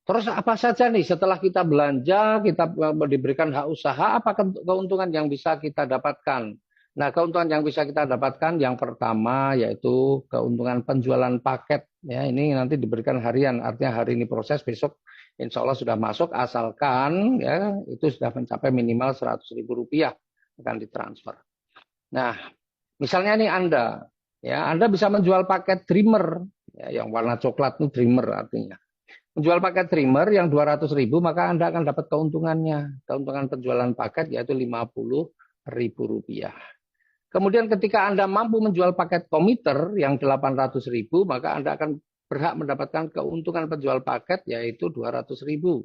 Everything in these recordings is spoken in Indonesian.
Terus apa saja nih setelah kita belanja, kita diberikan hak usaha, apa keuntungan yang bisa kita dapatkan? Nah, keuntungan yang bisa kita dapatkan yang pertama yaitu keuntungan penjualan paket. Ya, ini nanti diberikan harian, artinya hari ini proses, besok insya Allah sudah masuk, asalkan ya itu sudah mencapai minimal 100.000 rupiah akan ditransfer. Nah, misalnya nih Anda bisa menjual paket Dreamer, ya, yang warna coklat itu Dreamer artinya. Menjual paket trimmer yang 200.000, maka Anda akan dapat keuntungannya. Keuntungan penjualan paket yaitu 50.000 rupiah. Kemudian ketika Anda mampu menjual paket komiter yang 800.000, maka Anda akan berhak mendapatkan keuntungan penjual paket yaitu 200.000.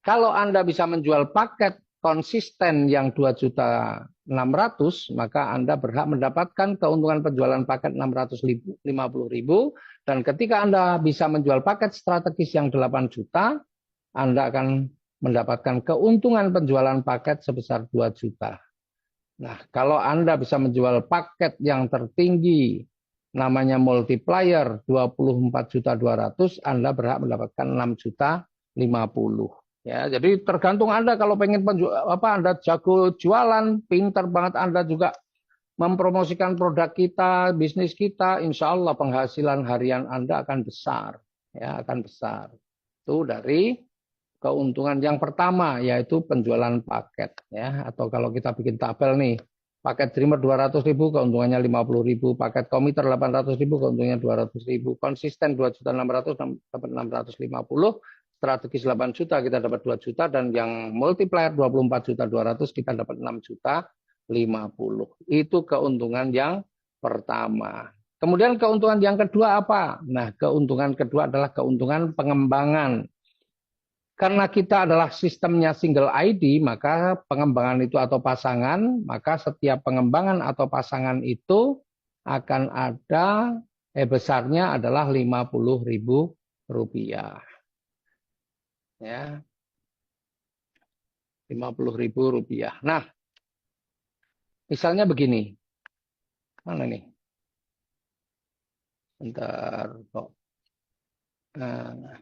Kalau Anda bisa menjual paket konsisten yang 2.600.000, maka Anda berhak mendapatkan keuntungan penjualan paket 650.000. Dan ketika Anda bisa menjual paket strategis yang 8 juta, Anda akan mendapatkan keuntungan penjualan paket sebesar 2 juta. Nah, kalau Anda bisa menjual paket yang tertinggi, namanya multiplier 24.200.000, Anda berhak mendapatkan 6.050.000. Ya, jadi tergantung Anda kalau pengen Anda jago jualan, pintar banget Anda juga mempromosikan produk kita, bisnis kita, insya Allah penghasilan harian Anda akan besar, ya akan besar. Itu dari keuntungan yang pertama yaitu penjualan paket, ya. Atau kalau kita bikin tabel nih, paket Dreamer 200.000 keuntungannya 50.000, paket komiter 800.000 keuntungannya 200.000, konsisten 2.600.000 dapat 650, strategis 8 juta kita dapat 2 juta, dan yang multiplier 24.200.000 kita dapat 6.050. Itu keuntungan yang pertama. Kemudian keuntungan yang kedua apa? Nah, keuntungan kedua adalah keuntungan pengembangan. Karena kita adalah sistemnya single ID, maka pengembangan itu atau pasangan, maka setiap pengembangan atau pasangan itu akan ada besarnya adalah 50.000 rupiah. Ya, 50.000 rupiah. Nah, misalnya begini. Mana nih? Bentar kok. Nah,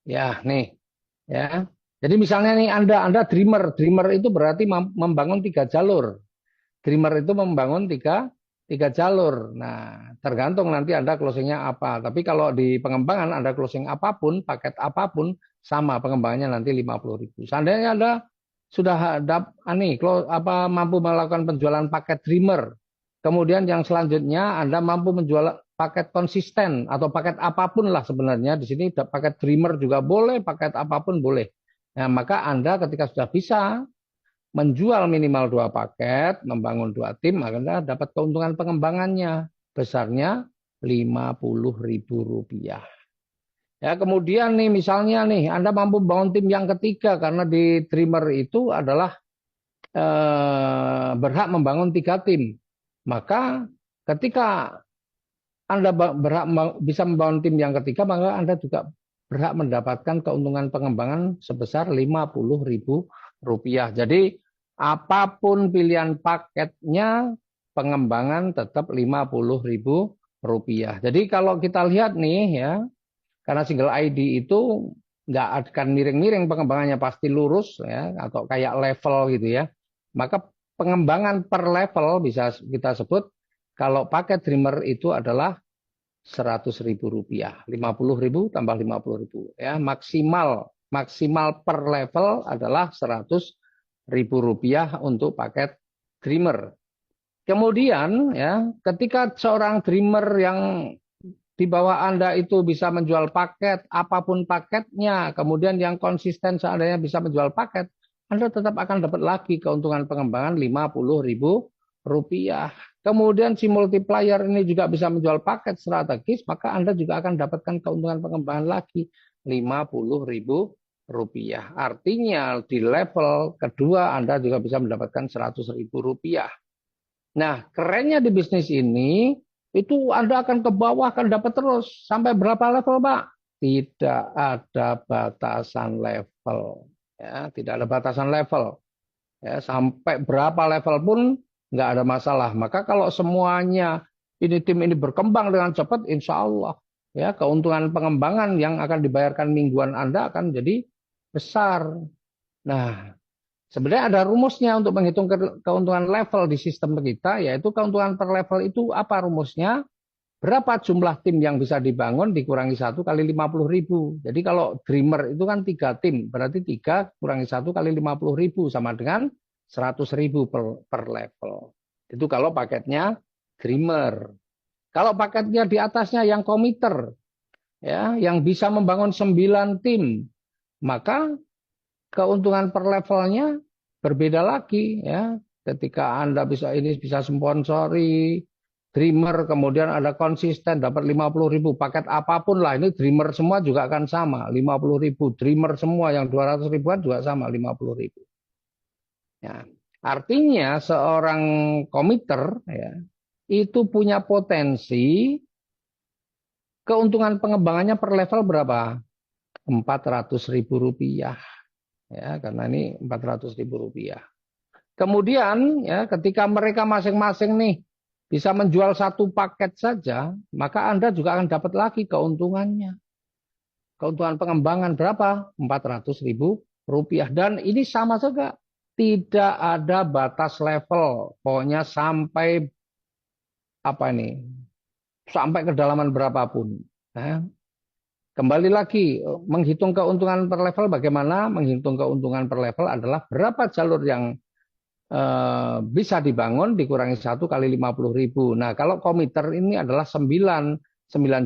ya, nih. Ya. Jadi misalnya nih Anda dreamer. Dreamer itu berarti membangun 3 jalur. Dreamer itu membangun tiga jalur. Nah, tergantung nanti Anda closingnya apa. Tapi kalau di pengembangan Anda closing apapun, paket apapun, sama pengembangannya nanti 50.000. Seandainya Anda sudah mampu melakukan penjualan paket Dreamer. Kemudian yang selanjutnya Anda mampu menjual paket konsisten atau paket apapun lah sebenarnya. Di sini paket Dreamer juga boleh, paket apapun boleh. Nah, maka Anda ketika sudah bisa menjual minimal 2 paket, membangun 2 tim, Anda dapat keuntungan pengembangannya besarnya 50.000 rupiah. Ya, kemudian nih misalnya nih Anda mampu membangun tim yang ketiga karena di Dreamer itu adalah berhak membangun 3 tim. Maka ketika Anda berhak bisa membangun tim yang ketiga, maka Anda juga berhak mendapatkan keuntungan pengembangan sebesar 50.000 rupiah. Jadi apapun pilihan paketnya, pengembangan tetap 50.000 rupiah. Jadi kalau kita lihat nih ya, karena single ID itu nggak akan miring-miring pengembangannya, pasti lurus ya, atau kayak level gitu ya. Maka pengembangan per level bisa kita sebut kalau paket Dreamer itu adalah 100.000 rupiah, 50.000 tambah 50.000 ya, maksimal per level adalah 100.000 rupiah untuk paket Dreamer. Kemudian ya, ketika seorang Dreamer yang di bawah Anda itu bisa menjual paket, apapun paketnya, kemudian yang konsisten seandainya bisa menjual paket, Anda tetap akan dapat lagi keuntungan pengembangan 50.000 rupiah. Kemudian si multiplier ini juga bisa menjual paket strategis, maka Anda juga akan dapatkan keuntungan pengembangan lagi 50.000 rupiah. Artinya di level kedua Anda juga bisa mendapatkan 100.000 rupiah. Nah, kerennya di bisnis ini, itu Anda akan ke bawah, akan dapat terus. Sampai berapa level, Pak? Tidak ada batasan level. Ya, tidak ada batasan level. Ya, sampai berapa level pun nggak ada masalah. Maka kalau semuanya ini tim ini berkembang dengan cepat, insya Allah ya keuntungan pengembangan yang akan dibayarkan mingguan Anda akan jadi besar. Nah, sebenarnya ada rumusnya untuk menghitung keuntungan level di sistem kita, yaitu keuntungan per level itu apa rumusnya? Berapa jumlah tim yang bisa dibangun dikurangi 1 kali 50.000. Jadi kalau Dreamer itu kan 3 tim, berarti 3 kurangi 1 kali 50.000 sama dengan 100.000 per level. Itu kalau paketnya Dreamer. Kalau paketnya di atasnya yang komiter, ya, yang bisa membangun 9 tim, maka keuntungan per levelnya berbeda lagi, ya. Ketika Anda bisa sponsori Dreamer, kemudian ada konsisten dapat 50.000 paket apapun lah, ini Dreamer semua juga akan sama 50.000, Dreamer semua yang 200 ribuan juga sama 50.000. Ya. Artinya seorang komiter, ya, itu punya potensi keuntungan pengembangannya per level berapa? 400.000 rupiah, ya, karena ini 400.000 rupiah. Kemudian ya ketika mereka masing-masing nih bisa menjual 1 paket saja, maka Anda juga akan dapat lagi keuntungannya. Keuntungan pengembangan berapa? 400.000 rupiah. Dan ini sama juga, tidak ada batas level. Pokoknya sampai apa ini? Sampai kedalaman berapapun. Nah, kembali lagi, menghitung keuntungan per level bagaimana? Menghitung keuntungan per level adalah berapa jalur yang bisa dibangun dikurangi 1 kali 50.000. Nah, kalau komiter ini adalah 9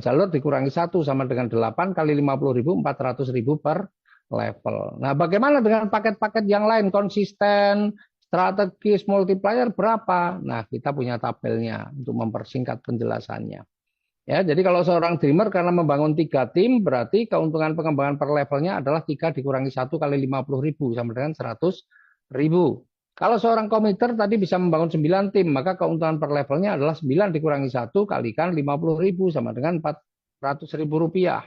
jalur dikurangi 1 sama dengan 8 kali 50.000, 400.000 per level. Nah, bagaimana dengan paket-paket yang lain? Konsisten, strategis, multiplier berapa? Nah, kita punya tabelnya untuk mempersingkat penjelasannya. Ya, jadi kalau seorang Dreamer karena membangun 3 tim, berarti keuntungan pengembangan per levelnya adalah 3 dikurangi 1 kali 50.000 sama dengan 100.000. Kalau seorang komiter tadi bisa membangun 9 tim, maka keuntungan per levelnya adalah 9 dikurangi 1 kalikan 50.000 sama dengan 400.000 rupiah.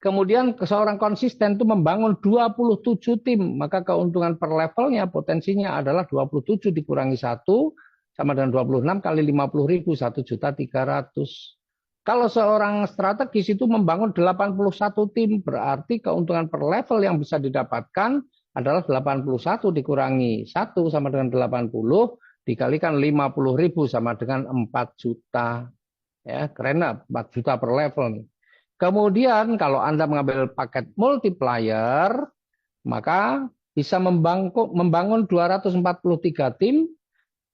Kemudian seorang konsisten itu membangun 27 tim, maka keuntungan per levelnya potensinya adalah 27 dikurangi 1 sama dengan 26 kali 50.000, 1.300.000. Kalau seorang strategis itu membangun 81 tim, berarti keuntungan per level yang bisa didapatkan adalah 81 dikurangi 1 sama dengan 80 dikalikan 50.000 sama dengan 4 juta. Ya, keren lah, 4 juta per level nih. Kemudian kalau Anda mengambil paket multiplier, maka bisa membangun 243 tim,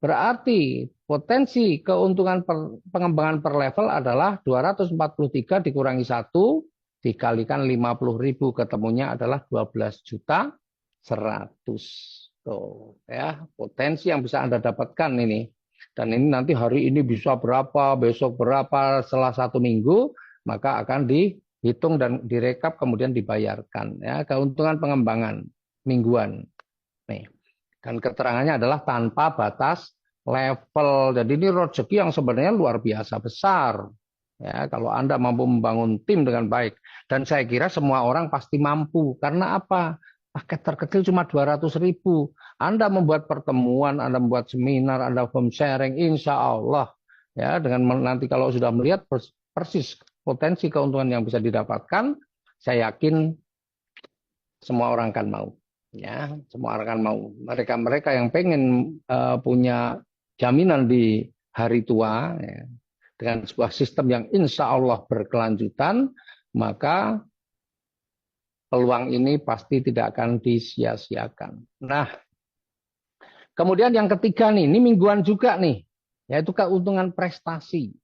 berarti potensi keuntungan pengembangan per level adalah 243 dikurangi 1 dikalikan 50.000, ketemunya adalah 12 juta 100. Tuh, ya, potensi yang bisa Anda dapatkan ini. Dan ini nanti hari ini bisa berapa, besok berapa, setelah 1 minggu, maka akan dihitung dan direkap kemudian dibayarkan. Ya, keuntungan pengembangan mingguan. Nih. Dan keterangannya adalah tanpa batas level. Jadi ini rezeki yang sebenarnya luar biasa besar. Ya, kalau Anda mampu membangun tim dengan baik. Dan saya kira semua orang pasti mampu. Karena apa? Paket terkecil cuma 200.000. Anda membuat pertemuan, Anda membuat seminar, Anda home sharing, insya Allah. Ya, dengan nanti kalau sudah melihat persis potensi keuntungan yang bisa didapatkan, saya yakin semua orang akan mau. Ya, semua orang akan mau. Mereka yang pengen punya jaminan di hari tua, ya, dengan sebuah sistem yang insya Allah berkelanjutan, maka peluang ini pasti tidak akan disia-siakan. Nah, kemudian yang ketiga nih, ini mingguan juga nih, yaitu keuntungan prestasi.